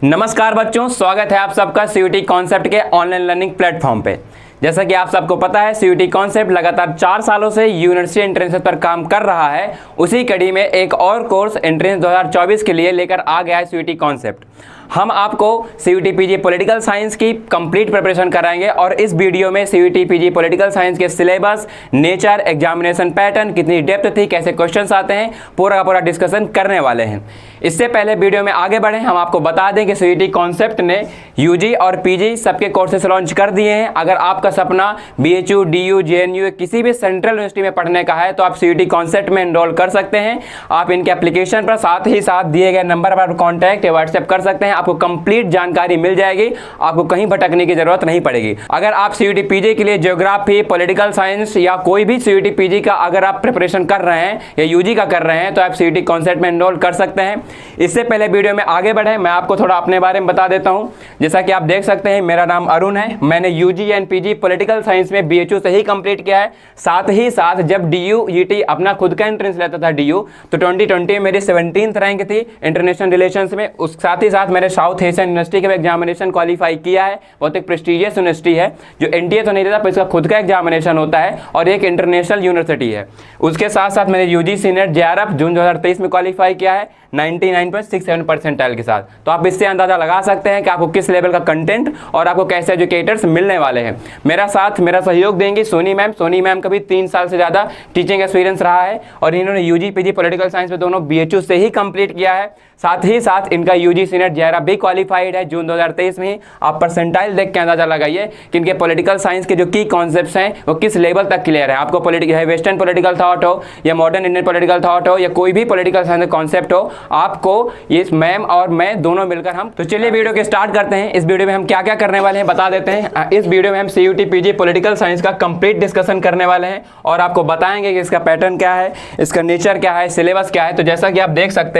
नमस्कार बच्चों, स्वागत है आप सबका सीयूटी कॉन्सेप्ट के ऑनलाइन लर्निंग प्लेटफॉर्म पे। जैसा कि आप सबको पता है, सीयूटी कॉन्सेप्ट लगातार 4 सालों से यूनिवर्सिटी एंट्रेंस पर काम कर रहा है। उसी कड़ी में एक और कोर्स एंट्रेंस 2024 के लिए लेकर आ गया है सीयूटी कॉन्सेप्ट। हम आपको सीयूटी पीजी पॉलिटिकल साइंस की कंप्लीट प्रिपरेशन कराएंगे और इस वीडियो में सीयूटी पीजी पॉलिटिकल साइंस के सिलेबस, नेचर, एग्जामिनेशन पैटर्न, कितनी डेप्थ थी, कैसे क्वेश्चंस आते हैं, पूरा का पूरा डिस्कशन करने वाले हैं। इससे पहले वीडियो में आगे बढ़ें, हम आपको बता दें कि सीयूटी कॉन्सेप्ट ने यूजी और पीजी सबके कोर्सेस लॉन्च कर दिए हैं। अगर आपका सपना बीएचयू, डीयू, जेएनयू किसी भी सेंट्रल यूनिवर्सिटी में पढ़ने का है तो आप सीयूटी कॉन्सेप्ट में एनरोल कर सकते हैं। आप इनके एप्लीकेशन पर साथ ही साथ दिए गए नंबर पर कॉन्टैक्ट या व्हाट्सएप कर सकते हैं। आपको कंप्लीट जानकारी मिल जाएगी, आपको कहीं भटकने की जरूरत नहीं पड़ेगी। अगर आप सीयूटी पीजी के लिए ज्योग्राफी, पॉलिटिकल साइंस या कोई भी सीयूटी पीजी का अगर आप प्रिपरेशन कर रहे हैं या यूजी का कर रहे हैं तो आप सीयूटी कॉन्सेप्ट में एनरोल कर सकते हैं। इससे पहले वीडियो में आगे बढ़े, मैं आपको थोड़ा अपने बारे में बता देता हूं। जैसा कि आप देख सकते हैं, मेरा नाम अरुण है। मैंने UG and PG political science में बीएचयू से ही कंप्लीट किया है। साथ ही साथ जब डीयू यूटी अपना खुद का एंट्रेंस लेता था डीयू, तो 2020 में मेरी 17th रैंक थी इंटरनेशनल रिलेशंस में। उस साथ ही साथ मैंने साउथ एशियन यूनिवर्सिटी का एग्जामिनेशन क्वालिफाई किया है। बहुत एक प्रेस्टीजियस यूनिवर्सिटी है, जो एनटीए तो नहीं देता पर इसका खुद का एग्जामिनेशन होता है और एक इंटरनेशनल यूनिवर्सिटी है। उसके साथ साथ मैंने यूजीसी नेट जेआरएफ जून 2023 में क्वालिफाई किया है 99.67 परसेंटाइल के साथ। तो आप इससे अंदाजा लगा सकते हैं कि आपको किस लेवल का कंटेंट और आपको कैसे एजुकेटर्स मिलने वाले हैं। मेरा सहयोग देंगी सोनी मैम। सोनी मैम का भी 3 साल से ज़्यादा टीचिंग एक्सपीरियंस रहा है और इन्होंने यूजी पीजी पॉलिटिकल साइंस में दोनों बीएचयू से ही कंप्लीट किया है। साथ ही साथ इनका यूजीसी नेट जेआरएफ भी क्वालिफाइड है जून 2023 में ही। आप परसेंटाइल देख के अंदाजा लगाइए कि इनके पॉलिटिकल साइंस के जो की कॉन्सेप्ट्स हैं वो किस लेवल तक क्लियर है। आपको वेस्टर्न पॉलिटिकल थॉट हो या मॉडर्न इंडियन पॉलिटिकल थॉट हो या कोई भी पॉलिटिकल साइंस कॉन्सेप्ट हो, आपको ये मैम और मैं दोनों मिलकर हम तो चलिए वीडियो के स्टार्ट करते हैं। इस वीडियो में हम क्या क्या करने वाले हैं बता देते हैं। इस वीडियो में हम सीयूटी पीजी पॉलिटिकल साइंस का कंप्लीट डिस्कशन करने वाले हैं और आपको बताएंगे कि इसका पैटर्न क्या है, इसका नेचर क्या है, सिलेबस क्या है। तो जैसा कि आप देख सकते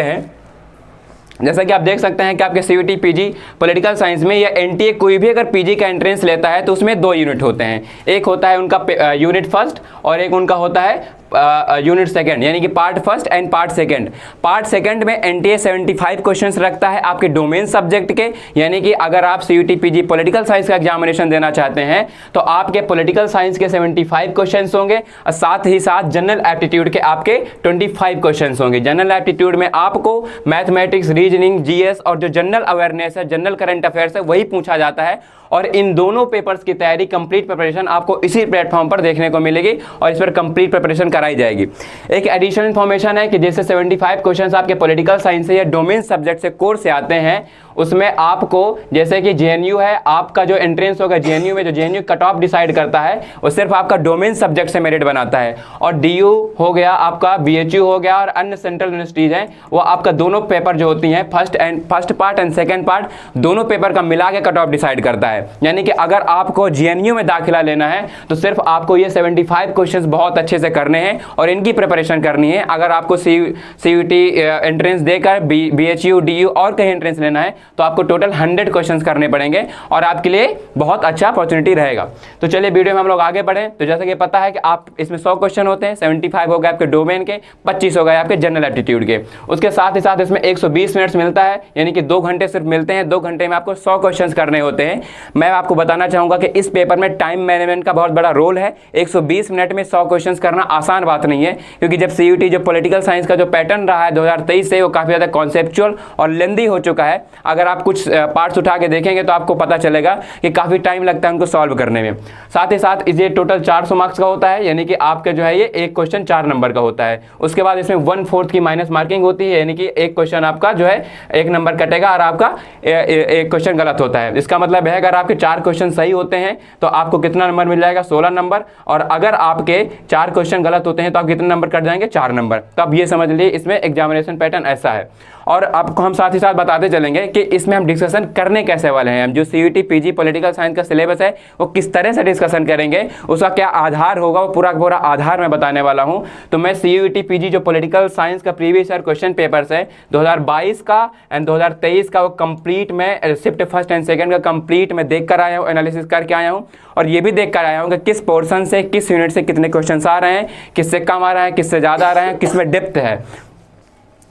हैं कि आपके सीयूटी पीजी पॉलिटिकल साइंस में या एनटीए कोई भी अगर पीजी का एंट्रेंस लेता है तो उसमें 2 यूनिट होते हैं। एक होता है उनका यूनिट फर्स्ट और एक उनका होता है यूनिट सेकंड, यानी कि part first and part second. Part second में एनटीए 75 क्वेश्चंस रखता है आपके डोमेन सब्जेक्ट के, यानी कि अगर आप सीयूटी पीजी पॉलिटिकल साइंस का एग्जामिनेशन देना चाहते हैं तो आपके पॉलिटिकल साइंस के 75 क्वेश्चंस होंगे और साथ ही साथ जनरल एप्टीट्यूड के आपके 25 क्वेश्चंस होंगे। जनरल एप्टीट्यूड में आपको मैथमेटिक्स, रीजनिंग, जीएस और जो जनरल अवेयरनेस है, जनरल करंट अफेयर्स है, वही पूछा जाता है। और इन दोनों पेपर्स की तैयारी, कंप्लीट प्रिपरेशन आपको इसी प्लेटफॉर्म पर देखने को मिलेगी और इस पर कंप्लीट प्रिपरेशन कराई जाएगी। एक एडिशनल इन्फॉर्मेशन है कि जैसे 75 क्वेश्चंस आपके पॉलिटिकल साइंस से या डोमेन सब्जेक्ट से कोर्स से आते हैं, उसमें आपको जैसे कि जेएनयू है, आपका जो एंट्रेंस होगा जेएनयू में, जो जेएनयू कट ऑफ डिसाइड करता है वो सिर्फ आपका डोमेन सब्जेक्ट से मेरिट बनाता है। और डीयू हो गया, आपका बीएचयू हो गया और अन्य सेंट्रल यूनिवर्सिटीज हैं, वो आपका दोनों पेपर जो होती हैं first part and second part, दोनों पेपर का मिला के कट ऑफ डिसाइड करता है। यानी कि अगर आपको जेएनयू में दाखिला लेना है तो सिर्फ आपको ये 75 क्वेश्चंस बहुत अच्छे से करने हैं और इनकी प्रिपरेशन करनी है। अगर आपको सीयूटी एंट्रेंस देकर बीएचयू, डीयू और कहीं एंट्रेंस लेना है तो आपको टोटल 100 क्वेश्चंस करने पड़ेंगे और आपके लिए बहुत अच्छा अपॉर्चुनिटी रहेगा। तो चलिए वीडियो में हम लोग आगे बढ़ें। तो जैसा कि पता है कि आप इसमें 100 क्वेश्चन होते हैं, 75 हो गए आपके डोमेन के, 25 हो गए आपके जनरल एप्टीट्यूड के। उसके साथ ही साथ इसमें 120 मिनट्स मिलता है, यानी कि 2 घंटे सिर्फ मिलते हैं। 2 घंटे में आपको 100 क्वेश्चन करने होते हैं। मैं आपको बताना चाहूंगा कि इस पेपर में टाइम मैनेजमेंट का बहुत बड़ा रोल है। 120 मिनट में 100 क्वेश्चन करना आसान बात नहीं है, क्योंकि जब सीयूटी जो पॉलिटिकल साइंस का जो पैटर्न रहा है 2023 से, वो काफी ज्यादा कॉन्सेप्चुअल और लेंदी हो चुका है। अगर आप कुछ पार्ट्स उठा के देखेंगे तो आपको पता चलेगा कि काफी टाइम लगता है उनको सॉल्व करने में। साथ ही साथ ये टोटल 400 मार्क्स का होता है, यानी कि आपका जो है ये एक क्वेश्चन 4 नंबर का होता है। उसके बाद इसमें 1/4 की माइनस मार्किंग होती है, यानी कि एक क्वेश्चन आपका जो है 1 नंबर कटेगा और आपका एक क्वेश्चन गलत होता है। इसका मतलब है अगर आपके 4 क्वेश्चन सही होते हैं तो आपको कितना नंबर मिल जाएगा, 16 नंबर। और अगर आपके 4 क्वेश्चन गलत होते हैं तो आप कितने नंबर कट जाएंगे, 4 नंबर। तो आप ये समझ लीजिए इसमें एग्जामिनेशन पैटर्न ऐसा है। और आपको हम साथ ही साथ बताते चलेंगे कि इसमें हम डिस्कशन करने कैसे वाले हैं। हम जो सीयूटी पीजी पॉलिटिकल साइंस का सिलेबस है वो किस तरह से डिस्कशन करेंगे, उसका क्या आधार होगा, वो पूरा आधार मैं बताने वाला हूं। तो मैं सीयूटी पीजी जो पॉलिटिकल साइंस का प्रीवियस ईयर क्वेश्चन पेपर्स है 2022 का एंड 2023 का, वो कंप्लीट में शिफ्ट फर्स्ट एंड सेकंड का कंप्लीट मैं देख कर आया हूँ, एनालिसिस करके आया हूँ। और ये भी देख कर आया हूँ कि किस पोर्शन से, किस यूनिट से कितने क्वेश्चन आ रहे हैं, किससे कम आ रहे हैं, किससे ज़्यादा आ रहे हैं, किस में डेप्थ है।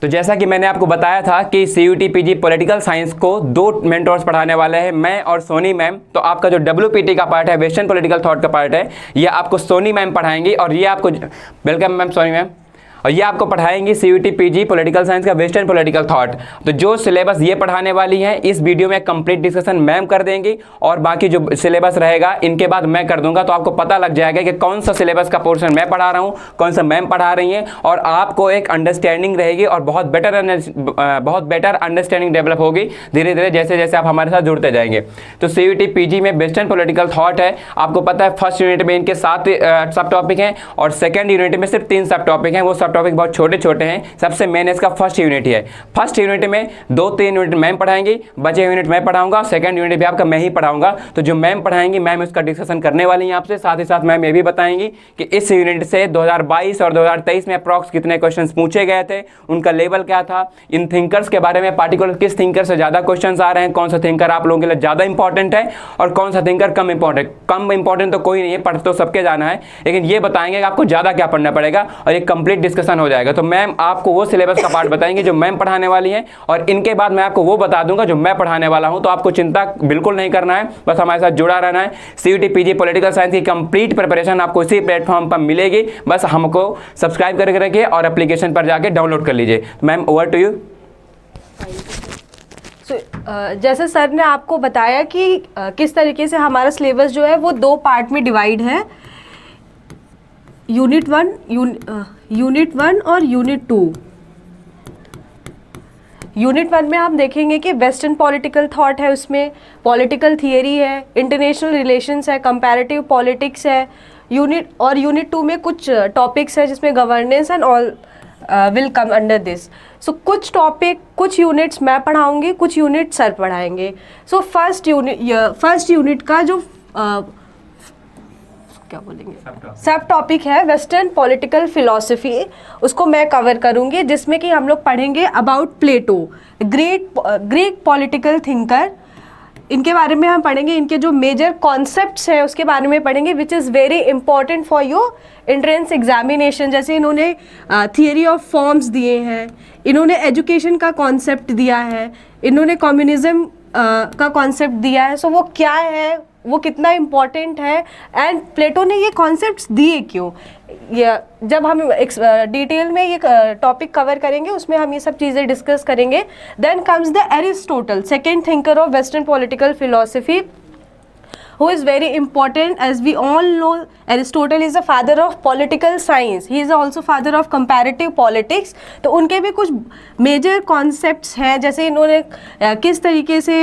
तो जैसा कि मैंने आपको बताया था कि CUT PG पॉलिटिकल साइंस को 2 मेंटोर्स पढ़ाने वाले हैं, मैं और सोनी मैम। तो आपका जो WPT का पार्ट है, वेस्टर्न पॉलिटिकल थॉट का पार्ट है, ये आपको सोनी मैम पढ़ाएंगी। और ये आपको, वेलकम मैम, सोनी मैम। और ये आपको पढ़ाएंगी CUT PG पॉलिटिकल साइंस का वेस्टर्न पॉलिटिकल थॉट। तो जो सिलेबस ये पढ़ाने वाली हैं, इस वीडियो में कंप्लीट डिस्कशन मैम कर देंगी, और बाकी जो सिलेबस रहेगा इनके बाद मैं कर दूंगा। तो आपको पता लग जाएगा कि कौन सा सिलेबस का पोर्शन मैं पढ़ा रहा हूँ, कौन सा मैम पढ़ा रही हैं, और आपको एक अंडरस्टैंडिंग रहेगी और बहुत बेटर अंडरस्टैंडिंग डेवलप होगी धीरे धीरे, जैसे जैसे आप हमारे साथ जुड़ते जाएंगे। तो CUT PG में वेस्टर्न पॉलिटिकल थॉट है। आपको पता है फर्स्ट यूनिट में इनके 7 सब टॉपिक हैं, और सेकेंड यूनिट में सिर्फ 3 सब टॉपिक हैं। वो सब टॉपिक बहुत छोटे छोटे हैं। सबसे मेन इसका फर्स्ट यूनिट ही है। फर्स्ट यूनिट में 2-3 यूनिट मैम पढ़ाएंगी, बचे यूनिट मैं पढ़ाऊंगा, सेकंड यूनिट भी आपका मैं ही पढ़ाऊंगा। तो जो मैम पढ़ाएंगी, मैम उसका डिस्कशन करने वाली हैं आपसे। साथ ही साथ मैम ये भी बताएंगी कि इस यूनिट से 2022 और 2023 में अप्रॉक्स कितने क्वेश्चन पूछे गए थे, उनका लेवल क्या था, इन थिंकर्स के बारे में, पार्टिकुलर किस थिंकर से ज़्यादा क्वेश्चन आ रहे हैं, कौन सा थिंकर आप लोगों के लिए ज़्यादा इंपॉर्टेंट है और कौन सा थिंकर कम इंपॉर्टेंट। कम इंपॉर्टेंट तो कोई नहीं है, पढ़ तो सबके जाना है, लेकिन ये बताएंगे कि आपको ज़्यादा क्या पढ़ना पड़ेगा, और एक कंप्लीट डिस्कशन हो जाएगा। तो मैम आपको वो सिलेबस का पार्ट बताएंगे जो मैम पढ़ाने वाली हैं, और इनके बाद मैं आपको वो बता दूंगा जो मैं पढ़ाने वाला हूं। तो आपको चिंता बिल्कुल नहीं करना है, बस हमारे साथ जुड़ा रहना है। CUT PG पॉलिटिकल साइंस की कंप्लीट प्रिपरेशन आपको इसी प्लेटफॉर्म पर मिलेगी। बस हमको सब्सक्राइब करके रखिए और एप्लीकेशन पर जाके डाउनलोड कर लीजिए। Ma'am over to you. जैसे सर ने आपको बताया कि किस तरीके से हमारा सिलेबस जो है वो 2 पार्ट में डिवाइड है, यूनिट 1 और यूनिट 2। यूनिट 1 में हम देखेंगे कि वेस्टर्न पॉलिटिकल थॉट है, उसमें पॉलिटिकल थियरी है, इंटरनेशनल रिलेशंस है, कंपैरेटिव पॉलिटिक्स है। यूनिट 2 में कुछ टॉपिक्स है जिसमें governance and all will come under this. So कुछ टॉपिक, कुछ यूनिट्स मैं पढ़ाऊंगी, कुछ यूनिट सर पढ़ाएंगे। सो फर्स्ट यूनिट का जो क्या बोलेंगे सब टॉपिक है वेस्टर्न पॉलिटिकल फिलॉसफी, उसको मैं कवर करूंगी, जिसमें कि हम लोग पढ़ेंगे about Plato, Greek political thinker. इनके बारे में हम पढ़ेंगे, इनके जो मेजर कॉन्सेप्ट्स हैं उसके बारे में पढ़ेंगे, विच is very important for your entrance examination. जैसे इन्होंने थियरी ऑफ फॉर्म्स दिए हैं, इन्होंने एजुकेशन का कॉन्सेप्ट दिया है, इन्होंने कम्युनिज्म का कॉन्सेप्ट दिया है। सो वो क्या है, वो कितना इम्पॉर्टेंट है, एंड प्लेटो ने ये कॉन्सेप्ट्स दिए क्यों, जब हम डिटेल में ये टॉपिक कवर करेंगे उसमें हम ये सब चीज़ें डिस्कस करेंगे। Then comes the Aristotle, second thinker of western political philosophy, who is very important. As we all know, Aristotle is the father of political science. He is also father of comparative politics. तो उनके भी कुछ major concepts हैं, जैसे इन्होंने किस तरीके से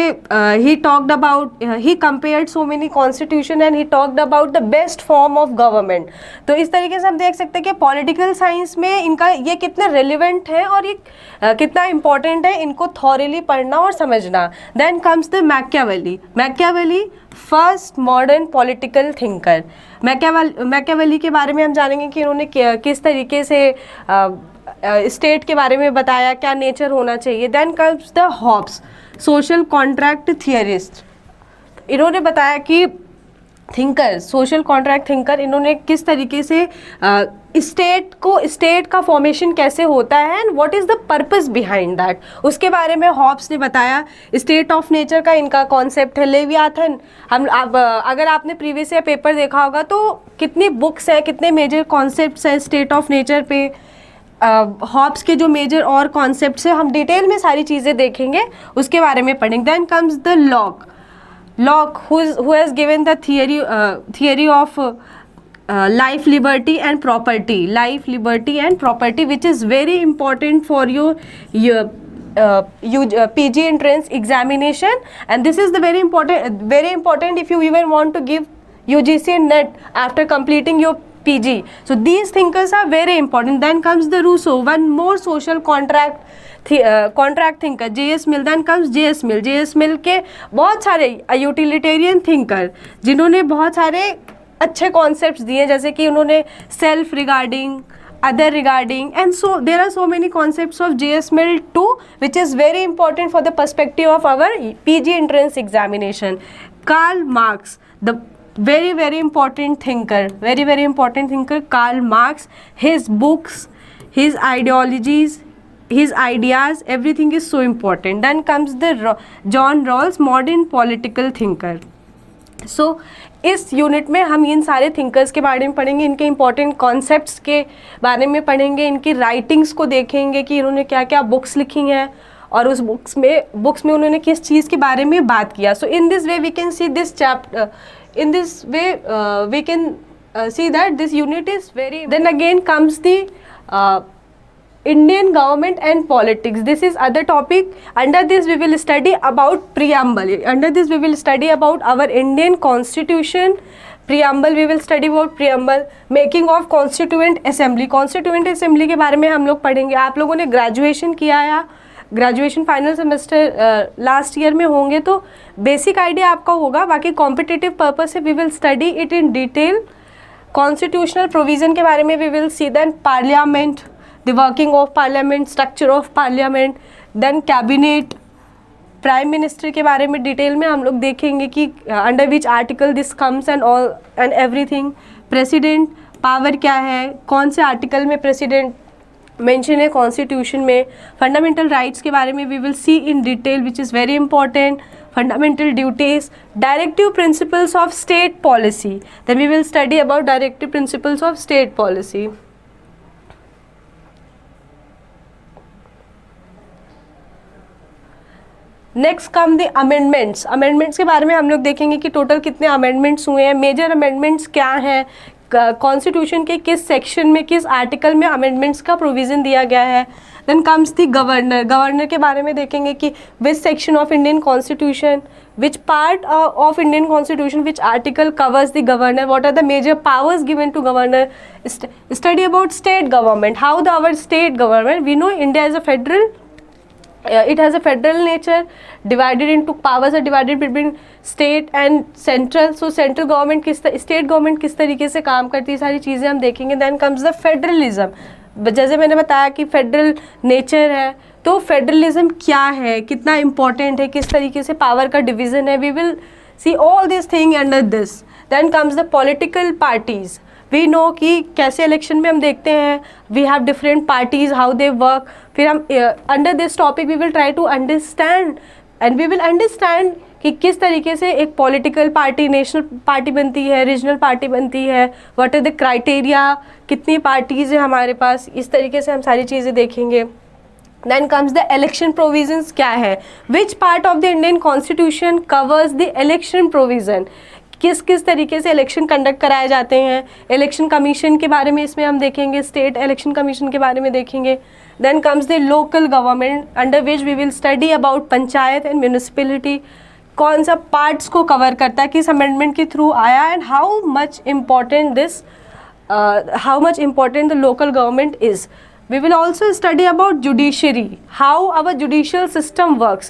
he compared so many constitution and he talked about the best form of government. तो इस तरीके से हम देख सकते हैं कि political science में इनका ये कितना relevant है और ये कितना important है, इनको thoroughly पढ़ना और समझना। Then comes the Machiavelli, first modern political thinker. Machiavelli के बारे में हम जानेंगे कि इन्होंने किस तरीके से स्टेट के बारे में बताया, क्या नेचर होना चाहिए। Then comes the Hobbes, social contract theorist. इन्होंने बताया कि थिंकर, सोशल कॉन्ट्रैक्ट थिंकर, इन्होंने किस तरीके से स्टेट का फॉर्मेशन कैसे होता है and what is the purpose behind that, उसके बारे में हॉब्स ने बताया। स्टेट ऑफ नेचर का इनका कॉन्सेप्ट है। लेवियाथन, अगर आपने प्रीवियस ईयर पेपर देखा होगा तो कितनी बुक्स है, कितने मेजर कॉन्सेप्ट्स हैं स्टेट ऑफ नेचर पे। हॉब्स के जो मेजर और कॉन्सेप्ट्स है, हम डिटेल में सारी चीज़ें देखेंगे, उसके बारे में पढ़ेंगे। Then comes the Locke, who has given the theory of life, liberty and property, which is very important for your PG entrance examination, and this is the very important if you even want to give UGC and NET after completing your PG. So these thinkers are very important. Then comes the Rousseau, one more social contract thinker, J.S. Mill. Then comes J.S. Mill के बहुत सारे utilitarian thinker जिन्होंने बहुत सारे अच्छे concepts दिए, जैसे कि उन्होंने self regarding, other regarding, and so there are so many concepts of J.S. Mill too, which is very important for the perspective of our PG entrance examination. Karl Marx, the very important thinker, Karl Marx, his books, his ideologies, his ideas, everything is so important. Then comes the John Rawls, modern political thinker. So इस unit में हम इन सारे thinkers के बारे में पढ़ेंगे, इनके important concepts के बारे में पढ़ेंगे, इनकी राइटिंग्स को देखेंगे कि इन्होंने क्या क्या बुक्स लिखी हैं और उस बुक्स में उन्होंने किस चीज़ के बारे में बात किया. So in this way we can see this chapter, in this way we can see that this unit is very. Then again comes the Indian government and politics. This is other topic. Under this we will study about preamble. Under this we will study about our Indian constitution. Preamble, we will study about preamble. Making of constituent assembly. Constituent assembly के बारे में हम लोग पढ़ेंगे. आप लोगों ने graduation किया या graduation final semester last year में होंगे तो बेसिक आइडिया आपका होगा. बाकी कॉम्पिटिटिव पर्पज से we will study it in detail. Constitutional provision के बारे में we will see. Then parliament, the working of parliament, structure of parliament. Then cabinet, prime minister के बारे में डिटेल में हम लोग देखेंगे कि under which article this comes and all and everything. President power क्या है, कौन से आर्टिकल में प्रेसिडेंट मेंशन है कॉन्स्टिट्यूशन में. फंडामेंटल राइट्स के बारे में we will see in detail which is very important. Fundamental duties, directive principles of state policy. Then we will study about directive principles of state policy. Next come the amendments. Amendments के बारे में हम लोग देखेंगे कि total कितने amendments हुए हैं, मेजर amendments क्या हैं, कॉन्स्टिट्यूशन के किस सेक्शन में किस आर्टिकल में अमेंडमेंट्स का प्रोविज़न दिया गया है. Then comes the governor. Governor के बारे में देखेंगे कि which section of Indian constitution, which part of Indian constitution, which article covers the governor, what are the major powers given to governor. Study about state government, how the our state government. We know India is a federal, it has a federal nature, divided into powers are divided between state and central. So central government state government किस तरीके से काम करती है, सारी चीज़ें हम देखेंगे. then comes the federalism. जैसे मैंने बताया कि फेडरल नेचर है तो फेडरलिज्म क्या है, कितना इम्पोर्टेंट है, किस तरीके से पावर का डिवीज़न है. We will see all this thing under this. Then comes the political parties. We know कि कैसे इलेक्शन में हम देखते हैं we have different parties, how they work. फिर हम under this topic we will try to understand and we will understand कि किस तरीके से एक पॉलिटिकल पार्टी नेशनल पार्टी बनती है, रीजनल पार्टी बनती है, व्हाट आर द क्राइटेरिया, कितनी पार्टीज़ हैं हमारे पास. इस तरीके से हम सारी चीज़ें देखेंगे. Then comes the election provisions क्या है, which part of the Indian constitution covers the election provision, किस किस तरीके से इलेक्शन कंडक्ट कराए जाते हैं. इलेक्शन कमीशन के बारे में इसमें हम देखेंगे, स्टेट इलेक्शन कमीशन के बारे में देखेंगे. Then comes the local government under which we will study about panchayat and municipality. कौन सा पार्ट्स को कवर करता है, किस अमेंडमेंट के थ्रू आया and how much important the local government is. We will also study about judiciary, how our judicial system works,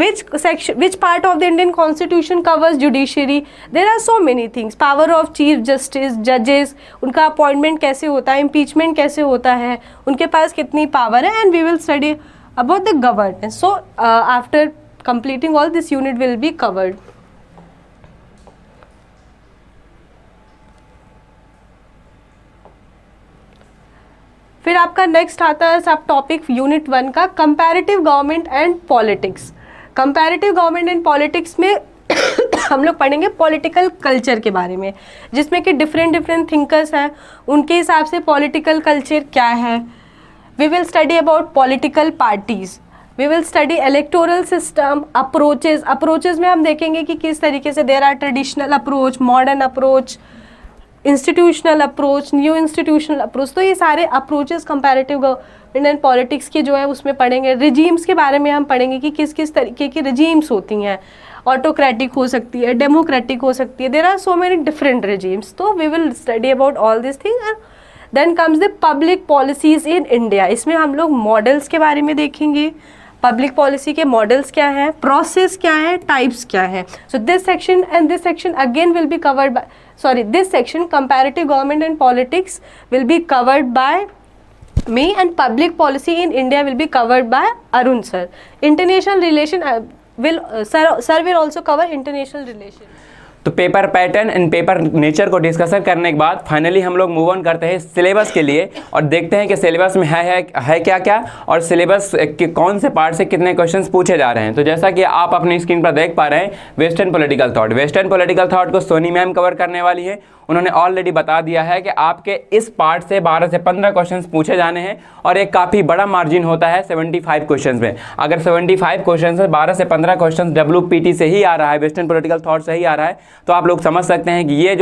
which part of the Indian constitution covers judiciary. There are so many things, power of chief justice, judges, उनका appointment कैसे होता है, impeachment कैसे होता है, उनके पास कितनी power है, and we will study about the governance. So after completing all this unit will be covered. फिर आपका नेक्स्ट आता है सब टॉपिक यूनिट 1 का comparative government and politics. Comparative government and politics में हम लोग पढ़ेंगे पॉलिटिकल कल्चर के बारे में, जिसमें कि डिफरेंट थिंकर्स हैं, उनके हिसाब से पॉलिटिकल कल्चर क्या है. We will study about political parties, we will study electoral system, approaches में हम देखेंगे कि किस तरीके से there are traditional approach, modern approach, institutional approach, new institutional approach. तो ये सारे approaches comparative government and politics के जो है उसमें पढ़ेंगे. रिजीम्स के बारे में हम पढ़ेंगे कि किस किस तरीके की रिजीम्स होती हैं, ऑटोक्रेटिक हो सकती है, डेमोक्रेटिक हो सकती है, there are so many different regimes. तो we will study about all this thing. Then comes the public policies in India. इसमें हम लोग मॉडल्स के बारे में देखेंगे, पब्लिक पॉलिसी के मॉडल्स क्या हैं, प्रोसेस क्या है, टाइप्स क्या है. So this section and this section again will be covered by, this section comparative government and politics will be covered by me and public policy in India will be covered by Arun sir. International relation will sir will also cover international relation. तो paper pattern and paper nature को discussion करने के बाद finally हम लोग move on करते हैं syllabus के लिए और देखते हैं कि सिलेबस में है क्या क्या और सिलेबस के कौन से पार्ट से कितने क्वेश्चंस पूछे जा रहे हैं। तो जैसा कि आप अपनी स्क्रीन पर देख पा रहे हैं, वेस्टर्न पॉलिटिकल थॉट को सोनी मैम कवर करने वाली है। उन्होंने ऑलरेडी बता दिया है कि आपके इस पार्ट से 12 से 15 क्वेश्चंस पूछे जाने हैं और एक काफ़ी बड़ा मार्जिन होता है 75 क्वेश्चंस में। अगर 75 क्वेश्चंस है, 12 से 15 क्वेश्चंस WPT से ही आ रहा है, वेस्टर्न पॉलिटिकल थॉट से ही आ रहा है, तो आप लोग समझ सकते हैं कि ये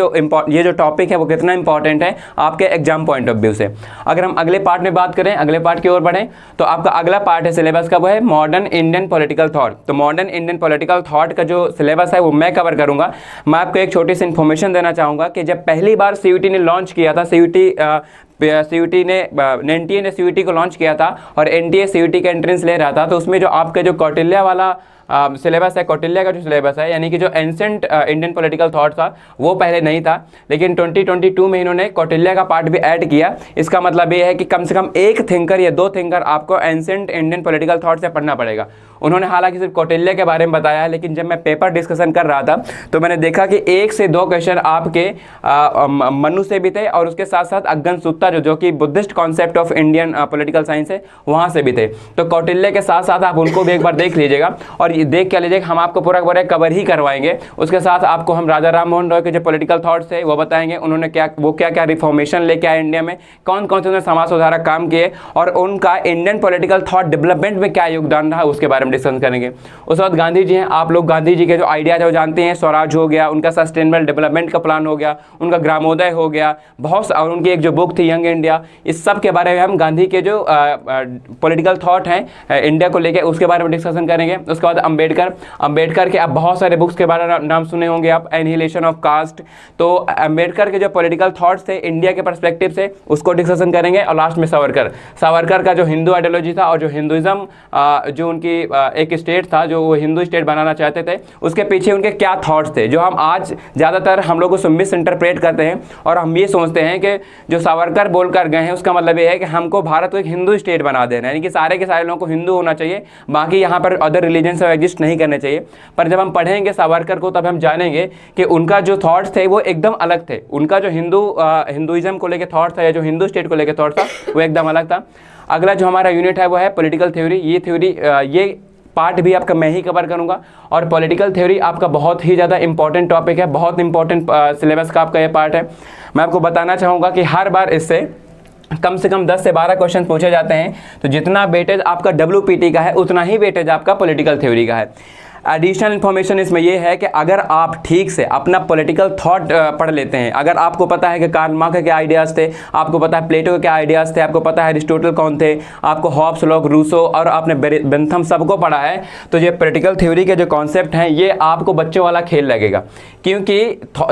जो टॉपिक है वो कितना इंपॉर्टेंट है आपके एग्जाम पॉइंट ऑफ व्यू से। अगर हम अगले पार्ट में बात करें, अगले पार्ट की ओर बढ़ें, तो आपका अगला पार्ट है सिलेबस का, वो है मॉडर्न इंडियन पॉलिटिकल थॉट। तो मॉडर्न इंडियन पॉलिटिकल थॉट का जो सिलेबस है वो मैं कवर करूंगा। मैं आपको एक छोटी सी इन्फॉर्मेशन देना चाहूँगा कि जब पहली बार CUET ने लॉन्च किया था, NTA ने CUET को लॉन्च किया था और NTA CUET का एंट्रेंस ले रहा था, तो उसमें जो आपके जो कौटिल्य वाला सिलेबस है, कौटिल्य का जो सिलेबस है, यानी कि जो एंसेंट इंडियन पॉलिटिकल थॉट था वो पहले नहीं था, लेकिन 2022 में इन्होंने कौटिल्य का पार्ट भी ऐड किया। इसका मतलब ये है कि कम से कम एक थिंकर या 2 थिंकर आपको एंसेंट इंडियन पॉलिटिकल थॉट से पढ़ना पड़ेगा। उन्होंने हालांकि सिर्फ कौटिल्य के बारे में बताया है, लेकिन जब मैं पेपर डिस्कशन कर रहा था तो मैंने देखा कि 1 से 2 क्वेश्चन आपके मनु से भी थे और उसके साथ साथ अग्गनसुत्ता जो कि Buddhist concept of Indian political science है, वहाँ से भी थे। तो कौटिल्य के साथ साथ आप उनको भी एक बार देख लीजिएगा और देख क्या लीजिएगा, हम आपको पूरा कवर ही करवाएंगे। उसके साथ आपको हम राजा राम मोहन रॉय के जो पॉलिटिकल थॉट्स है वो बताएंगे, उन्होंने क्या रिफॉर्मेशन लेके आए इंडिया में, कौन कौन से उन्होंने समाज सुधारक काम किए और उनका इंडियन पॉलिटिकल थॉट डेवलपमेंट में क्या योगदान रहा, उसके बारे में डिस्कस करेंगे। उसके बाद गांधी जी हैं, आप लोग गांधी जी के जो आइडियाज है वो जानते हैं, स्वराज हो गया, उनका सस्टेनेबल डेवलपमेंट का प्लान हो गया, उनका ग्रामोदय हो गया, और उनकी एक जो बुक थी यंग इंडिया, इस सब के बारे में हम गांधी के जो पॉलिटिकल थॉट हैं इंडिया को लेके उसके बारे में डिस्कशन करेंगे। उसके बाद अंबेडकर के आप बहुत सारे बुक्स के बारे में नाम सुने होंगे आप, एनिहिलेशन ऑफ कास्ट। तो अंबेडकर के जो पॉलिटिकल थॉट्स थे इंडिया के पर्सपेक्टिव से उसको डिस्कशन करेंगे। और लास्ट में सावरकर का जो हिंदू आइडियोलॉजी था और जो हिंदुइज्म जो उनकी एक स्टेट था जो वो हिंदू स्टेट बनाना चाहते थे, उसके पीछे उनके क्या थॉट्स थे, जो हम आज ज़्यादातर हम लोग उसको मिस इंटरप्रेट करते हैं और हम ये सोचते हैं कि जो सावरकर बोलकर गए हैं उसका मतलब ये है कि हमको भारत को एक हिंदू स्टेट बना देना है, यानी कि सारे के सारे लोगों को हिंदू होना चाहिए, बाकी यहाँ पर अदर रिलीजन सब एग्जिस्ट नहीं करने चाहिए। पर जब हम पढ़ेंगे सावरकर को तब हम जानेंगे कि उनका जो थॉट्स थे वो एकदम अलग थे। उनका जो हिंदुइज्म को लेकर थॉट था या जो हिंदू स्टेट को लेकर थॉट था वो एकदम अलग था। अगला जो हमारा यूनिट है वो है पॉलिटिकल थ्योरी। ये पार्ट भी आपका मैं ही कवर करूंगा और पॉलिटिकल थ्योरी आपका बहुत ही ज़्यादा इंपॉर्टेंट टॉपिक है, बहुत इंपॉर्टेंट सिलेबस का आपका ये पार्ट है। मैं आपको बताना चाहूँगा कि हर बार इससे कम से कम 10 से 12 क्वेश्चन पूछे जाते हैं, तो जितना वेटेज आपका WPT का है उतना ही वेटेज आपका पॉलिटिकल थ्योरी का है। एडिशनल इन्फॉर्मेशन इसमें यह है कि अगर आप ठीक से अपना पॉलिटिकल थॉट पढ़ लेते हैं, अगर आपको पता है कि कार्ल मार्क्स के क्या आइडियाज़ थे, आपको पता है प्लेटो के क्या आइडियाज़ थे, आपको पता है एरिस्टोटल कौन थे, आपको हॉब्स, लॉक, रूसो और आपने बेंथम सबको पढ़ा है, तो ये पॉलिटिकल थ्योरी के जो कॉन्सेप्ट हैं ये आपको बच्चों वाला खेल लगेगा। क्योंकि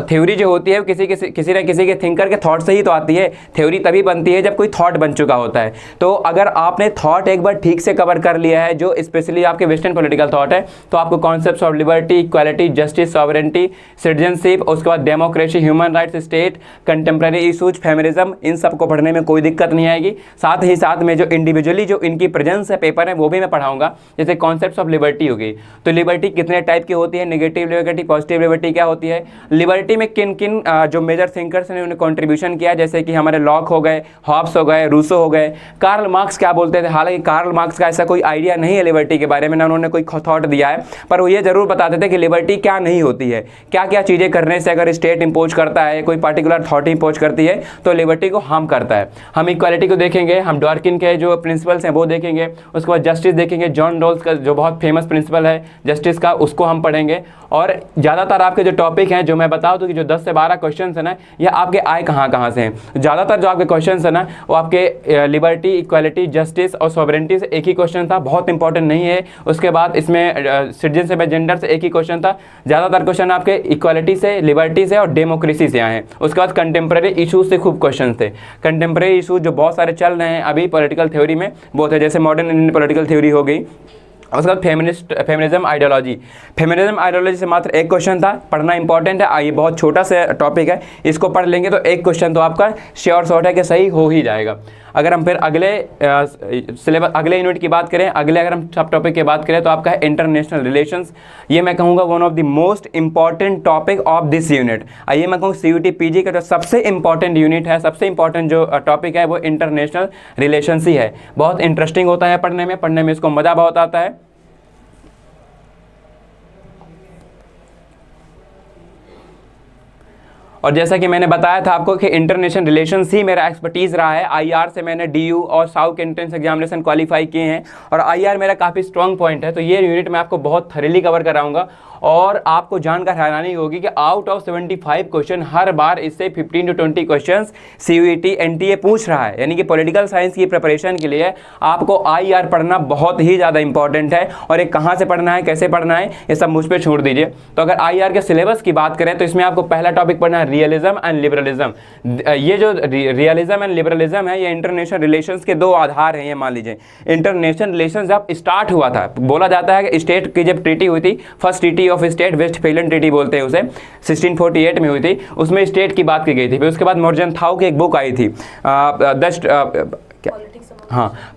थ्योरी जो होती है वो किसी न किसी के थिंकर के थॉट से ही तो आती है। थ्योरी तभी बनती है जब कोई थॉट बन चुका होता है। तो अगर आपने थॉट एक बार ठीक से कवर कर लिया है, जो स्पेशली आपके वेस्टर्न पॉलिटिकल थॉट है, तो आपको concepts of liberty, equality, justice, sovereignty, citizenship, उसके बाद democracy, human rights, state, contemporary issues, feminism, इन सबको पढ़ने में कोई दिक्कत नहीं आएगी। साथ ही साथ में जो इंडिविजुअली जो इनकी प्रेजेंस है पेपर है वो भी मैं पढ़ाऊंगा। जैसे कॉन्सेप्ट्स ऑफ लिबर्टी हो गई, तो लिबर्टी कितने टाइप की होती है, नेगेटिव लिबर्टी, पॉजिटिव लिबर्टी क्या होती है, लिबर्टी में किन किन जो मेजर थिंकर्स ने उन्हें कॉन्ट्रीब्यूशन किया, जैसे कि हमारे लॉक हो गए, हॉब्स हो गए, रूसो हो गए, कार्ल मार्क्स क्या बोलते थे। हालांकि कार्ल मार्क्स का ऐसा कोई आइडिया नहीं है लिबर्टी के बारे में, ना उन्होंने कोई थॉट दिया है, पर वो ये जरूर बताते थे कि लिबर्टी क्या नहीं होती है, क्या क्या चीज़ें करने से अगर स्टेट इंपोज करता है, कोई पर्टिकुलर थॉट इंपोज करती है तो लिबर्टी को हार्म करता है। हम इक्वालिटी को देखेंगे, हम डॉर्किन के जो प्रिंसिपल्स हैं वो देखेंगे, उसके बाद जस्टिस देखेंगे, जॉन रॉल्स का जो बहुत फेमस प्रिंसिपल है जस्टिस का, उसको हम पढ़ेंगे। और ज़्यादातर आपके जो टॉपिक हैं, जो मैं बता दूं कि जो 10 से 12 क्वेश्चन है ना, ये आपके आए कहाँ से हैं। ज़्यादातर जो आपके क्वेश्चन है ना वो आपके लिबर्टी, इक्वालिटी, जस्टिस और सॉवरेंटी से एक ही क्वेश्चन था, बहुत इंपॉर्टेंट नहीं है। उसके बाद इसमें सिटीजनशिप एंड जेंडर से एक ही क्वेश्चन था। ज़्यादातर क्वेश्चन आपके इक्वालिटी से, लिबर्टी से और डेमोक्रेसी से आए हैं। उसके बाद कंटेम्प्रेरी इशूज़ से खूब क्वेश्चन थे। कंटेम्प्रेरी इशूज़ जो बहुत सारे चल रहे हैं अभी पॉलिटिकल थ्योरी में, वो थे जैसे मॉडर्न इंडियन पॉलिटिकल थ्योरी हो गई, उसके बाद फेमिनिज्म आइडियोलॉजी। फेमिनिज्म आइडियोलॉजी से मात्र एक क्वेश्चन था, पढ़ना इंपॉर्टेंट है। ये बहुत छोटा सा टॉपिक है, इसको पढ़ लेंगे तो एक क्वेश्चन तो आपका श्योर शॉर्ट है कि सही हो ही जाएगा। अगर हम फिर अगले सिलेबस अगले यूनिट की बात करें, अगर हम सब टॉपिक की बात करें तो आपका है इंटरनेशनल रिलेशंस। ये मैं कहूँगा one of the most important topic of this unit. ये मैं कहूँ CUET PG का जो सबसे इंपॉर्टेंट यूनिट है, सबसे इंपॉर्टेंट जो टॉपिक है वो इंटरनेशनल रिलेशंस ही है। बहुत इंटरेस्टिंग होता है पढ़ने में इसको मज़ा बहुत आता है। और जैसा कि मैंने बताया था आपको कि इंटरनेशनल रिलेशंस ही मेरा एक्सपर्टीज़ रहा है। IR से मैंने DU और साउथ एंट्रेंस एग्जामिनेशन क्वालिफाई किए हैं और IR मेरा काफ़ी स्ट्रॉन्ग पॉइंट है। तो ये यूनिट मैं आपको बहुत थरीली कवर कराऊंगा और आपको जानकर हैरानी होगी कि आउट ऑफ 75 क्वेश्चन हर बार इससे 15 to 20 क्वेश्चंस CUET NTA पूछ रहा है। यानी कि पॉलिटिकल साइंस की प्रिपरेशन के लिए आपको IR पढ़ना बहुत ही ज़्यादा इंपॉर्टेंट है। और ये कहाँ से पढ़ना है, कैसे पढ़ना है, ये सब मुझ पर छोड़ दीजिए। तो अगर IR के सिलेबस की बात करें तो इसमें आपको पहला टॉपिक पढ़ना है रियलिज्म एंड लिबरलिज्म। ये जो रियलिज्म एंड लिबरलिज्म है ये इंटरनेशनल रिलेशंस के दो आधार हैं। ये मान लीजिए इंटरनेशनल रिलेशंस जब स्टार्ट हुआ था, बोला जाता है कि स्टेट की जब ट्रीटी हुई थी, first treaty of state, Westphalian treaty बोलते हैं उसे, 1648 में हुई थी। उसमें स्टेट की बात की गई थी। फिर उसके बाद मोर्जेंथाउ की एक बुक आई थी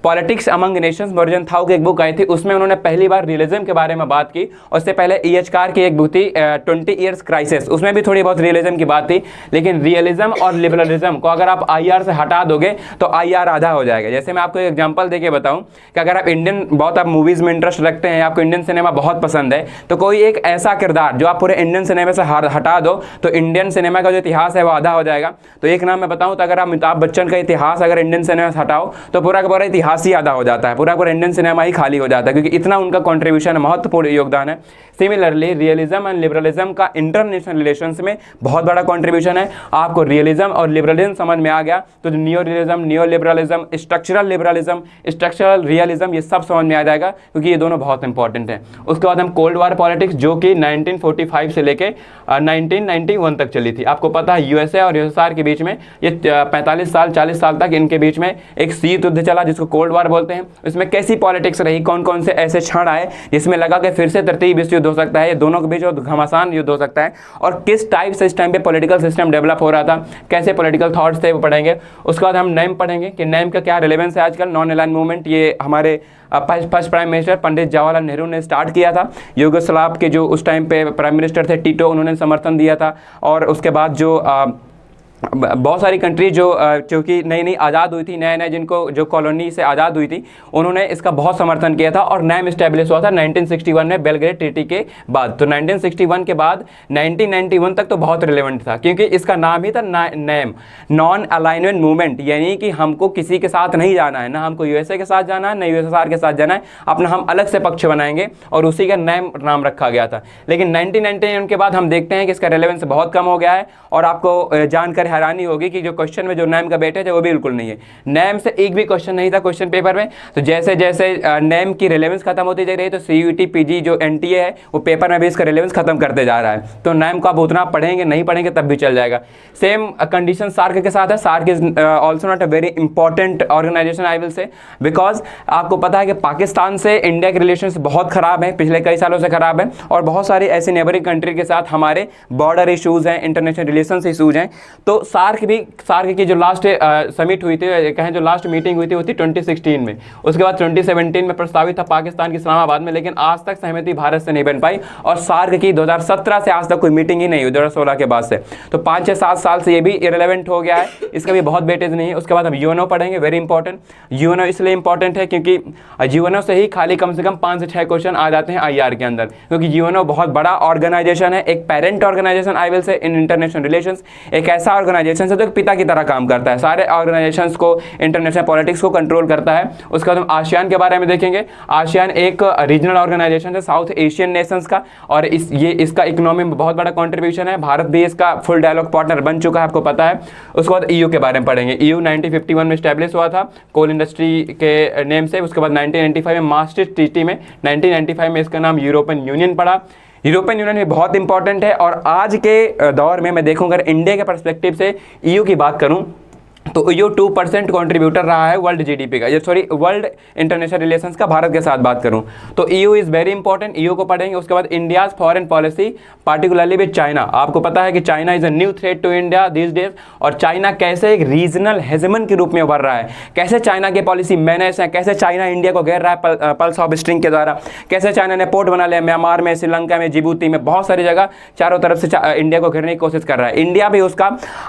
पॉलिटिक्स अमंग नेशंस, मोर्जेंथाउ की एक बुक आई थी। उसमें उन्होंने पहली बार रियलिज्म के बारे में बात की। उससे पहले EH कार की एक बुक थी 20 ईयर्स क्राइसिस, उसमें भी थोड़ी बहुत रियलिज्म की बात थी। लेकिन रियलिज्म और लिबरलिज्म को अगर आप IR से हटा दोगे तो IR आधा हो जाएगा। जैसे मैं आपको एक एग्जांपल देके बताऊं कि अगर आप बहुत आप मूवीज़ में इंटरेस्ट रखते हैं, आपको इंडियन सिनेमा बहुत पसंद है, तो कोई एक ऐसा किरदार जो आप पूरे इंडियन सिनेमा से हटा दो तो इंडियन सिनेमा का जो इतिहास है वो आधा हो जाएगा। तो एक नाम मैं बताऊँ तो अगर आप अमिताभ बच्चन का इतिहास अगर इंडियन सिनेमा से हटाओ तो पूरा इतिहास ही आधा हो जाता है, पूरा इंडियन सिनेमा ही खाली हो जाता है, क्योंकि इतना उनका कंट्रीब्यूशन, महत्वपूर्ण योगदान है। सिमिलरली रियलिज्म एंड लिबरलिज्म का इंटरनेशनल रिलेशंस में बहुत बड़ा कंट्रीब्यूशन है। आपको रियलिज्म और लिबरलिज्म समझ में आ गया तो neo realism, neo liberalism, structural realism, ये सब समझ में आ जाएगा, क्योंकि ये दोनों बहुत इंपॉर्टेंट हैं। उसके बाद हम कोल्ड वार पॉलिटिक्स, जो कि 1945 से लेके 1991 तक चली थी। आपको पता है USA और USSR के बीच में ये 45 साल 40 साल तक इनके बीच में एक शीत युद्ध चला, जिसको कोल्ड वार बोलते हैं। इसमें कैसी पॉलिटिक्स रही, कौन कौन से ऐसे क्षण आए जिसमें लगा कि फिर से तृतीय विश्व युद्ध हो सकता है, ये दोनों के बीच घमासान युद्ध हो सकता है, और किस टाइप से इस टाइम पे पॉलिटिकल सिस्टम डेवलप हो रहा था, कैसे पॉलिटिकल थॉट्स थे, वो पढ़ेंगे। उसके बाद हम नेम पढ़ेंगे कि नेम का क्या रिलेवेंस है आजकल। नॉन अलाइन मूवमेंट ये हमारे first prime minister Pandit Jawaharlal Nehru ने स्टार्ट किया था। युगोस्लाव के जो उस टाइम पे प्राइम मिनिस्टर थे टीटो, उन्होंने समर्थन दिया था। और उसके बाद जो बहुत सारी कंट्री जो क्योंकि नई नई आज़ाद हुई थी, नए जिनको जो कॉलोनी से आज़ाद हुई थी, उन्होंने इसका बहुत समर्थन किया था। और नैम इस्टेब्लिश हुआ था 1961 में बेलग्रेड ट्रीटी के बाद। तो 1961 के बाद 1991 तक तो बहुत रिलेवेंट था, क्योंकि इसका नाम ही था नैम, नॉन अलाइनमेंट मूवमेंट। यानी कि हमको किसी के साथ नहीं जाना है, ना हमको USA के साथ जाना है, ना USSR के साथ जाना है, अपना हम अलग से पक्ष बनाएंगे, और उसी का नैम नाम रखा गया था। लेकिन 1991 के बाद हम देखते हैं कि इसका रिलेवेंस बहुत कम हो गया है। और आपको जानकर हैरानी होगी कि जो क्वेश्चन में जो नेम का बैठे थे वो बिल्कुल नहीं है। नेम से एक भी क्वेश्चन नहीं था क्वेश्चन पेपर में। तो जैसे जैसे नेम की रिलेवेंस खत्म होती जा रही है, तो CUET PG जो NTA है वो पेपर में भी इसका रिलेवेंस खत्म करते जा रहा है। तो नेम को आप उतना पढ़ेंगे नहीं पढ़ेंगे तब भी चल जाएगा। सेम कंडीशन सार्क के साथ है। SAARC is also not a very important organisation, I will say, because आपको पता है कि पाकिस्तान से इंडिया के रिलेशन बहुत खराब है, पिछले कई सालों से खराब है, और बहुत सारी ऐसी नेबरिंग कंट्री के साथ हमारे बॉर्डर इशूज़ हैं, इंटरनेशनल रिलेशन इशूज़ हैं। तो सार्क की जो लास्ट समिट हुई थी, कहें जो लास्ट मीटिंग हुई थी 2016 में। उसके बाद 2017 में प्रस्तावित था पाकिस्तान की इस्लामाबाद में, लेकिन आज तक सहमति भारत से नहीं बन पाई। और सार्क की 2017 से आज तक कोई मीटिंग ही नहीं हुई, 2016 के बाद से। तो 5-6-7 साल से ये भी इरेलेवेंट हो गया है, इसका भी बहुत वेटेज नहीं है। उसके बाद हम UNO पढ़ेंगे, वेरी इंपॉर्टेंट। UNO इसलिए इंपॉर्टेंट है क्योंकि UNO से ही खाली कम से कम 5 से 6 क्वेश्चन आ जाते हैं IR के अंदर, क्योंकि UNO बहुत बड़ा ऑर्गेनाइजेशन है, एक पेरेंट ऑर्गेनाइजेशन आई विल से इन इंटरनेशनल रिलेशंस। एक ऐसा ऑर्गेनाइजेशन है जो पिता की तरह काम करता है, सारे ऑर्गेनाइजेशंस को, इंटरनेशनल पॉलिटिक्स को कंट्रोल करता है। उसके बाद हम आसियान के बारे में देखेंगे। आसियान एक रीजनल ऑर्गेनाइजेशन है साउथ एशियन नेशंस का, और इसका इकोनॉमी में बहुत बड़ा कंट्रीब्यूशन है। भारत भी इसका फुल डायलॉग पार्टनर बन चुका है, आपको पता है। उसके बाद EU के बारे में पढ़ेंगे। EU 1951 में स्टैब्लिश हुआ था कोल इंडस्ट्री के नेम से। उसके बाद 1995 में मास्ट्रिक्ट ट्रीटी में, 1995 में इसका नाम यूरोपियन यूनियन पड़ा। यूरोपियन यूनियन भी बहुत इंपॉर्टेंट है। और आज के दौर में मैं देखूँगा, अगर इंडिया के पर्सपेक्टिव से EU की बात करूँ तो ईयू 2% कंट्रीब्यूटर रहा है वर्ल्ड जीडीपी का, ये सॉरी वर्ल्ड इंटरनेशनल रिलेशंस का भारत के साथ बात करूं तो EU is very important, EU को पढ़ेंगे। उसके बाद India's foreign policy particularly with China, आपको पता है कि China is a new threat to India this days, और चाइना कैसे एक रीजनल हेजमन के रूप में उभर रहा है, कैसे चाइना की पॉलिसी मैनेज है, कैसे चाइना इंडिया को घेर रहा है पल्स ऑफ स्ट्रिंग के द्वारा, कैसे चाइना ने पोर्ट बना लिया म्यांमार में, श्रीलंका में, जिबूती में, बहुत सारी जगह चारों तरफ से इंडिया को घेरने की कोशिश कर रहा है। इंडिया भी उसका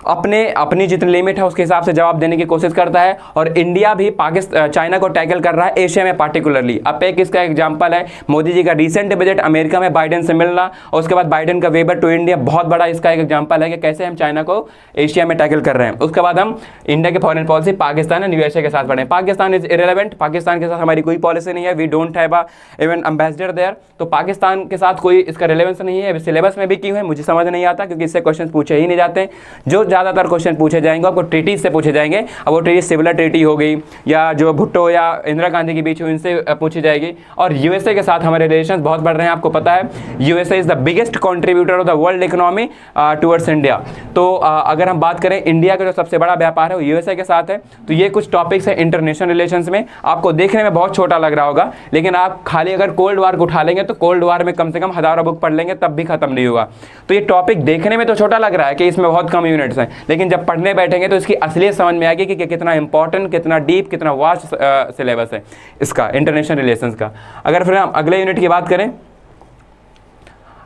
अपनी जितनी लिमिट है उसके हिसाब से जवाब देने की कोशिश करता है, और इंडिया भी चाइना को टैकल कर रहा है एशिया में पार्टिकुलरली। अब एक इसका एग्जांपल है मोदी जी का रिसेंट विजिट अमेरिका में बाइडेन से मिलना, और उसके बाद बाइडेन का वेबर टू इंडिया, बहुत बड़ा इसका एक एग्जांपल है कि कैसे हम चाइना को एशिया में टैकल कर रहे हैं। उसके बाद हम इंडिया के foreign policy Pakistan and USA के साथ पढ़े। पाकिस्तान इज इरेलेवेंट, पाकिस्तान के साथ हमारी कोई पॉलिसी नहीं है, we don't have even ambassador there, तो पाकिस्तान के साथ कोई इसका रिलेवेंस नहीं है। सिलेबस में भी क्यों है मुझे समझ नहीं आता, क्योंकि इससे क्वेश्चन पूछे ही नहीं जाते। जो ज़्यादातर क्वेश्चन पूछे जाएंगे आपको ट्रीटीज से पूछे जाएंगे, अब वो ट्रीटी सिविल ट्रीटी हो गई या जो भुट्टो या इंदिरा गांधी के बीच हुई इनसे पूछी जाएगी। और यूएसए के साथ हमारे रिलेशन बहुत बढ़ रहे हैं, आपको पता है USA is the biggest contributor of the world economy towards India. तो अगर हम बात करें इंडिया का जो सबसे बड़ा व्यापार है वो यूएसए के साथ है। तो ये कुछ टॉपिक्स है इंटरनेशनल रिलेशंस में, आपको देखने में बहुत छोटा लग रहा होगा, लेकिन आप खाली अगर कोल्ड वार को उठा लेंगे तो कोल्ड वार में कम से कम हजारों बुक पढ़ लेंगे तब भी खत्म नहीं होगा। तो ये टॉपिक देखने में तो छोटा लग रहा है कि इसमें बहुत कम यूनिट्स हैं, लेकिन जब पढ़ने बैठेंगे तो इसकी असलियत समझ में आएगी कि कितना इंपॉर्टेंट, कितना डीप, कितना वास्ट सिलेबस है इसका इंटरनेशनल रिलेशंस का। अगर फिर हम अगले यूनिट की बात करें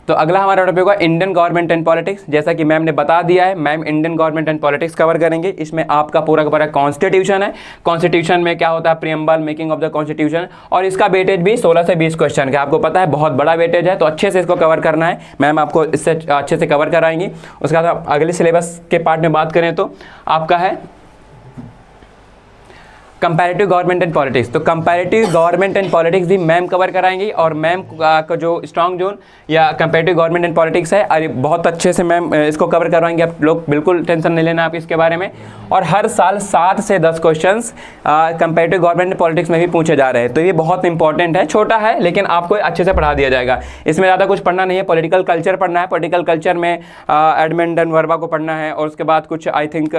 तो अगला हमारा टॉपिक होगा इंडियन गवर्नमेंट एंड पॉलिटिक्स। जैसा कि मैम ने बता दिया है, ma'am Indian government and politics cover करेंगे। इसमें आपका पूरा का पूरा कॉन्स्टिट्यूशन है, कॉन्स्टिट्यूशन में क्या होता है, preamble, making of the constitution, और इसका वेटेज भी 16 से 20 क्वेश्चन का आपको पता है, बहुत बड़ा वेटेज है, तो अच्छे से इसको कवर करना है। मैम आपको इससे अच्छे से कवर कराएंगी। उसके बाद अगले सिलेबस के पार्ट में बात करें तो आपका है कंपैरेटिव गवर्नमेंट एंड पॉलिटिक्स। तो कंपैरेटिव गवर्नमेंट एंड पॉलिटिक्स भी मैम कवर कराएंगी, और मैम का जो स्ट्रॉन्ग जोन या कंपैरेटिव गवर्नमेंट एंड पॉलिटिक्स है, अरे बहुत अच्छे से मैम इसको कवर करवाएंगे। आप लोग बिल्कुल टेंशन नहीं लेना आप इसके बारे में। और हर साल 7 से 10 questions comparative government and politics में भी पूछे जा रहे हैं, तो ये बहुत इंपॉर्टेंट है। छोटा है लेकिन आपको अच्छे से पढ़ा दिया जाएगा, इसमें ज़्यादा कुछ पढ़ना नहीं है। पॉलिटिकल कल्चर पढ़ना है, पॉलिटिकल कल्चर में एडमंड डन वर्मा को पढ़ना है, और उसके बाद कुछ आई थिंक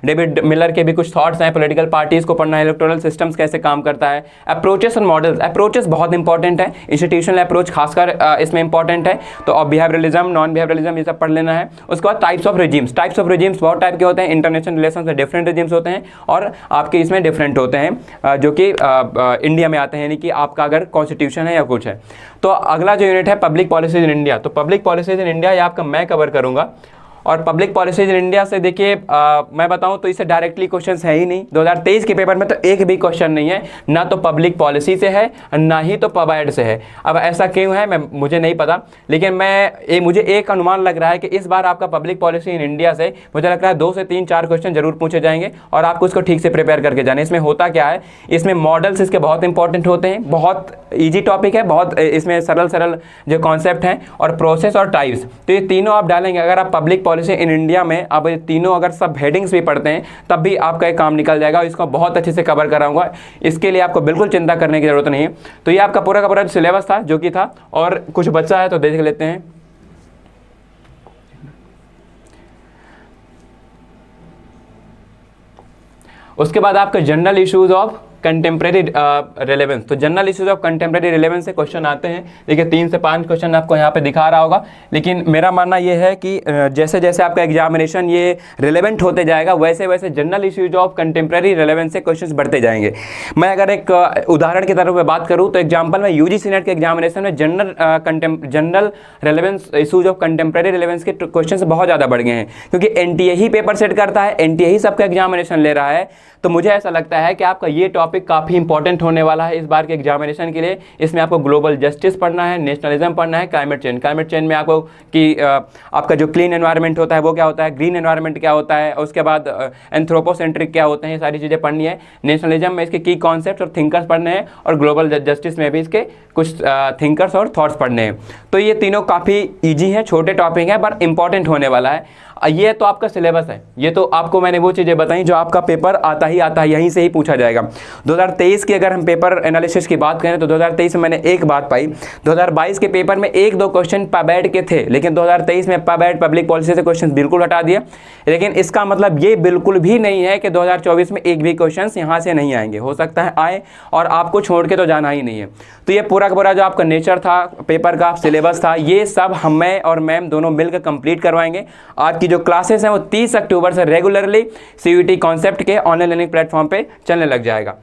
डेविड मिलर के भी कुछ थॉट्स हैं, पॉलिटिकल पार्टीज को पढ़ना है, इलेक्टोरल सिस्टम्स कैसे काम करता है, अप्रोचेस और मॉडल्स। अप्रोचेस बहुत इंपॉर्टेंट है, इंस्टीट्यूशनल अप्रोच खासकर इसमें इंपॉर्टेंट है, तो अब बिहेवियरलिज्म, नॉन बिहेवियरलिज्म ये सब पढ़ लेना है। उसके बाद types of regimes, types of regimes बहुत टाइप के होते हैं, इंटरनेशनल रिलेशंस में डिफरेंट रेजिम्स होते हैं और आपके इसमें डिफरेंट होते हैं जो कि इंडिया में आते हैं, यानी कि आपका अगर कॉन्स्टिट्यूशन है या कुछ है। तो अगला जो यूनिट है पब्लिक पॉलिसीज इन इंडिया, तो पब्लिक पॉलिसीज इन इंडिया ये आपका मैं कवर करूंगा। और पब्लिक पॉलिसीज इन इंडिया से देखिए मैं बताऊं तो इससे डायरेक्टली क्वेश्चंस है ही नहीं। 2023 के पेपर में तो एक भी क्वेश्चन नहीं है, ना तो पब्लिक पॉलिसी से है ना ही तो पबाइड से है। अब ऐसा क्यों है मुझे नहीं पता, लेकिन मुझे एक अनुमान लग रहा है कि इस बार आपका पब्लिक पॉलिसी इन इंडिया से मुझे लग रहा है 2 से 3-4 क्वेश्चन जरूर पूछे जाएंगे, और आपको इसको ठीक से प्रिपेयर करके जाना। इसमें होता क्या है, इसमें मॉडल्स इसके बहुत इंपॉर्टेंट होते हैं, बहुत ईजी टॉपिक है, बहुत इसमें सरल जो कॉन्सेप्ट हैं, और प्रोसेस और टाइप्स, तो ये तीनों आप डालेंगे। अगर आप पब्लिक पॉलिसी इन इंडिया में आप ये तीनों अगर सब हेडिंग्स भी पढ़ते हैं तब भी आपका एक काम निकल जाएगा। इसको बहुत अच्छे से कवर कराऊंगा, इसके लिए आपको बिल्कुल चिंता करने की जरूरत नहीं है। तो ये आपका पूरा का पूरा सिलेबस था जो कि था, और कुछ बचा है तो देख लेते हैं। उसके बाद आपका general issues of contemporary relevance, तो general issues of contemporary relevance से क्वेश्चन आते हैं। देखिए 3 से 5 क्वेश्चन आपको यहाँ पे दिखा रहा होगा, लेकिन मेरा मानना ये है कि जैसे जैसे आपका एग्जामिनेशन ये रिलेवेंट होते जाएगा वैसे वैसे general issues of contemporary relevance से क्वेश्चन बढ़ते जाएंगे। मैं अगर एक उदाहरण की तरफ बात करूँ तो एग्जाम्पल में यूजीसी नेट के एग्जामिनेशन में general relevance issues of contemporary relevance के क्वेश्चन बहुत ज़्यादा बढ़ गए हैं, क्योंकि एनटीए ही पेपर सेट करता है, एनटीए ही सबका एग्जामिनेशन ले रहा है। तो मुझे ऐसा लगता है कि आपका ये टॉपिक काफ़ी इंपॉर्टेंट होने वाला है इस बार के एग्जामिनेशन के लिए। इसमें आपको ग्लोबल जस्टिस पढ़ना है, नेशनलिज्म पढ़ना है, क्लाइमेट चेंज में आपको कि आपका जो क्लीन एनवायरनमेंट होता है वो क्या होता है, ग्रीन एनवायरनमेंट क्या होता है, उसके बाद एंथ्रोपोसेंट्रिक क्या होते हैं, ये सारी चीज़ें पढ़नी है। नेशनलिज्म में इसके की कॉन्सेप्ट और थिंकर्स पढ़ने हैं, और ग्लोबल जस्टिस में भी इसके कुछ थिंकर्स और थॉट्स पढ़ने हैं। तो ये तीनों काफ़ी ईजी हैं, छोटे टॉपिक हैं, पर इंपॉर्टेंट होने वाला है। ये तो आपका सिलेबस है, ये तो आपको मैंने वो चीज़ें बताई जो आपका पेपर आता ही यहीं से ही पूछा जाएगा। 2023 की अगर हम पेपर एनालिसिस की बात करें तो 2023 में मैंने एक बात पाई, 2022 के पेपर में 1-2 क्वेश्चन पबैड के थे, लेकिन 2023 में पबैड पब्लिक पॉलिसी से क्वेश्चन बिल्कुल हटा दिया। लेकिन इसका मतलब ये बिल्कुल भी नहीं है कि 2024 में एक भी क्वेश्चन यहाँ से नहीं आएंगे, हो सकता है आए और आपको छोड़ के तो जाना ही नहीं है। तो ये पूरा का पूरा जो आपका नेचर था पेपर का, सिलेबस था, ये सब मैं और मैम दोनों मिलकर कंप्लीट करवाएंगे। आपकी जो क्लासेस हैं वो 30 अक्टूबर से रेगुलरली CUET कॉन्सेप्ट के ऑनलाइन लर्निंग प्लेटफॉर्म पे चलने लग जाएगा।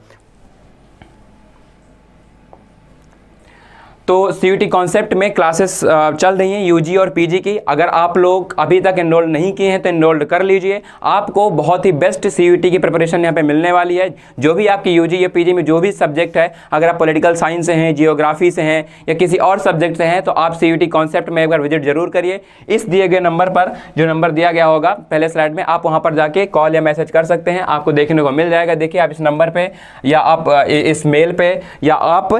तो CUET कॉन्सेप्ट में क्लासेस चल रही हैं UG और PG की। अगर आप लोग अभी तक एनरोल नहीं किए हैं तो एनरोल्ड कर लीजिए, आपको बहुत ही बेस्ट CUET की प्रिपरेशन यहाँ पे मिलने वाली है। जो भी आपकी UG या PG में जो भी सब्जेक्ट है, अगर आप पॉलिटिकल साइंस से हैं, जियोग्राफी से हैं या किसी और सब्जेक्ट से हैं, तो आप CUET कॉन्सेप्ट में एक बार विजिट जरूर करिए। इस दिए गए नंबर पर, जो नंबर दिया गया होगा पहले स्लाइड में, आप वहाँ पर जाके कॉल या मैसेज कर सकते हैं, आपको देखने को मिल जाएगा। देखिए आप इस नंबर पर या आप इस मेल पर या आप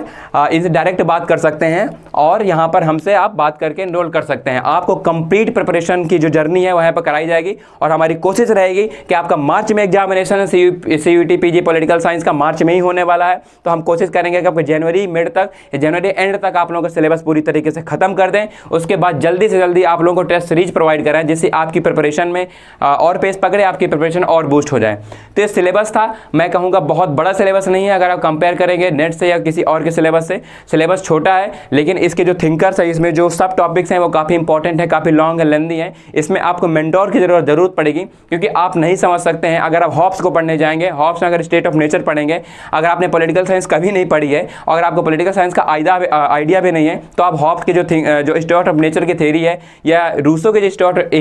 इनसे डायरेक्ट बात कर सकते हैं और यहां पर हमसे आप बात करके एनरोल कर सकते हैं। आपको कंप्लीट प्रिपरेशन की जो जर्नी है वहां पर कराई जाएगी और हमारी कोशिश रहेगी कि आपका मार्च में एग्जामिनेशन है CUET PG पॉलिटिकल साइंस का मार्च में ही होने वाला है, तो हम कोशिश करेंगे कि आपको जनवरी मिड तक या जनवरी एंड तक आप लोगों का सिलेबस पूरी तरीके से खत्म कर दें। उसके बाद जल्दी से जल्दी आप लोगों को टेस्ट सीरीज प्रोवाइड कराएं, जिससे आपकी प्रिपरेशन में और पेस पकड़े, आपकी प्रिपरेशन और बूस्ट हो जाए। तो ये सिलेबस था, मैं कहूँगा बहुत बड़ा सिलेबस नहीं है अगर आप कंपेयर करेंगे नेट से या किसी और के सिलेबस से। सिलेबस छोटा है, लेकिन इसके जो थिंकर्स है, इसमें जो सब टॉपिक्स हैं वो काफ़ी इंपॉर्टेंट है, काफ़ी लॉन्ग एंड लेंदी है। इसमें आपको मेंटोर की जरूरत पड़ेगी, क्योंकि आप नहीं समझ सकते हैं। अगर आप हॉब्स को पढ़ने जाएंगे, हॉब्स में अगर स्टेट ऑफ नेचर पढ़ेंगे, अगर आपने पॉलिटिकल साइंस कभी नहीं पढ़ी है और अगर आपको पॉलिटिकल साइंस का आइडिया भी नहीं है, तो आप हॉब्स की जो स्टेट ऑफ नेचर की थ्योरी है या रूसो की जो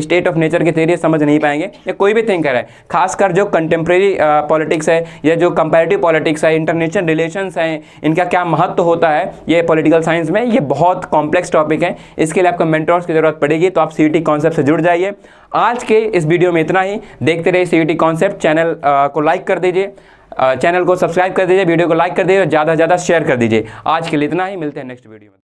स्टेट ऑफ नेचर की थ्योरी समझ नहीं पाएंगे, या कोई भी थिंकर है। खासकर जो कंटेम्प्रेरी पॉलिटिक्स है या जो कंपैरेटिव पॉलिटिक्स है, इंटरनेशनल रिलेशंस हैं, इनका क्या महत्व होता है ये पॉलिटिकल साइंस में, ये बहुत कॉम्प्लेक्स टॉपिक है। इसके लिए आपको मेंटर्स की जरूरत पड़ेगी, तो आप CUET कॉन्सेप्ट से जुड़ जाइए। आज के इस वीडियो में इतना ही। देखते रहिए CUET कॉन्सेप्ट। चैनल को लाइक कर दीजिए, चैनल को सब्सक्राइब कर दीजिए, वीडियो को लाइक कर दीजिए और ज़्यादा से ज़्यादा शेयर कर दीजिए। आज के लिए इतना ही, मिलते हैं नेक्स्ट वीडियो में।